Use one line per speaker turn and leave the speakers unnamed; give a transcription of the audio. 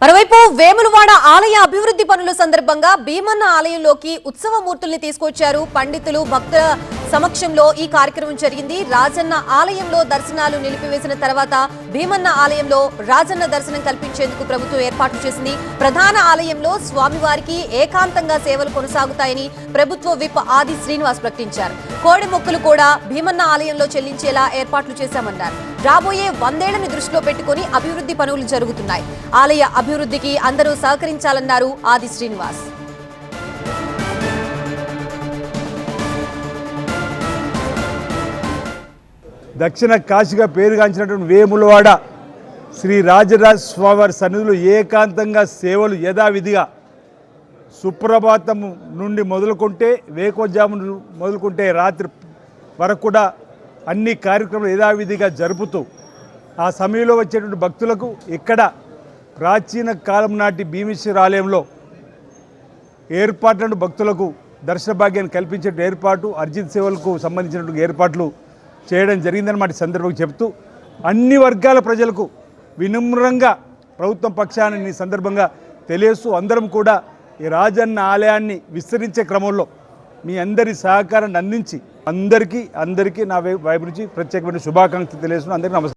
మరోవైపు వేములవాడ ఆలయ అభివృద్ధి పనుల సందర్భంగా భీమన్న ఆలయంలోకి ఉత్సవమూర్తుల్ని తీసుకొచ్చారు. పండితులు భక్తుల సమక్షంలో ఈ కార్యక్రమం జరిగింది. రాజన్న ఆలయంలో దర్శనాలు నిలిపివేసిన తర్వాత భీమన్న ఆలయంలో రాజన్న దర్శనం కల్పించేందుకు ప్రభుత్వం ఏర్పాట్లు చేసింది. ప్రధాన ఆలయంలో స్వామివారికి ఏకాంతంగా సేవలు కొనసాగుతాయని ప్రభుత్వ విప్ ఆది శ్రీనివాస్ ప్రకటించారు. కోడి మొక్కులు కూడా భీమన్న ఆలయంలో చెల్లించేలా ఏర్పాట్లు చేశామన్నారు. రాబోయే 100 ఏళ్లని దృష్టిలో పెట్టుకుని అభివృద్ధి పనులు జరుగుతున్నాయి. ఆలయ అభివృద్ధికి అందరూ సహకరించాలన్నారు ఆది శ్రీనివాస్.
దక్షిణ కాశీగా పేరుగాంచినటువంటి వేములవాడ శ్రీ రాజరాజ స్వామివారి సన్నిధిలో ఏకాంతంగా సేవలు యథావిధిగా సుప్రభాతం నుండి మొదలుకుంటే వేకోజాము మొదలుకుంటే రాత్రి వరకు కూడా అన్ని కార్యక్రమాలు యథావిధిగా జరుపుతూ ఆ సమయంలో వచ్చేటువంటి భక్తులకు ఇక్కడ ప్రాచీన కాలం నాటి భీమేశ్వర ఆలయంలో ఏర్పాట్లను భక్తులకు దర్శన భాగ్యాన్ని కల్పించే ఏర్పాటు అర్జిత్ సేవలకు సంబంధించినటువంటి ఏర్పాట్లు చేయడం జరిగిందన్నమాట. సందర్భంగా చెప్తూ అన్ని వర్గాల ప్రజలకు వినమ్రంగా ప్రభుత్వం పక్షాన్ని ఈ సందర్భంగా తెలియస్తూ అందరం కూడా ఈ రాజన్న ఆలయాన్ని విస్తరించే క్రమంలో మీ అందరి సహకారాన్ని అందించి అందరికీ నా వైపు నుంచి ప్రత్యేకమైన శుభాకాంక్షలు తెలియజేస్తున్నాను. అందరికీ నమస్కారం.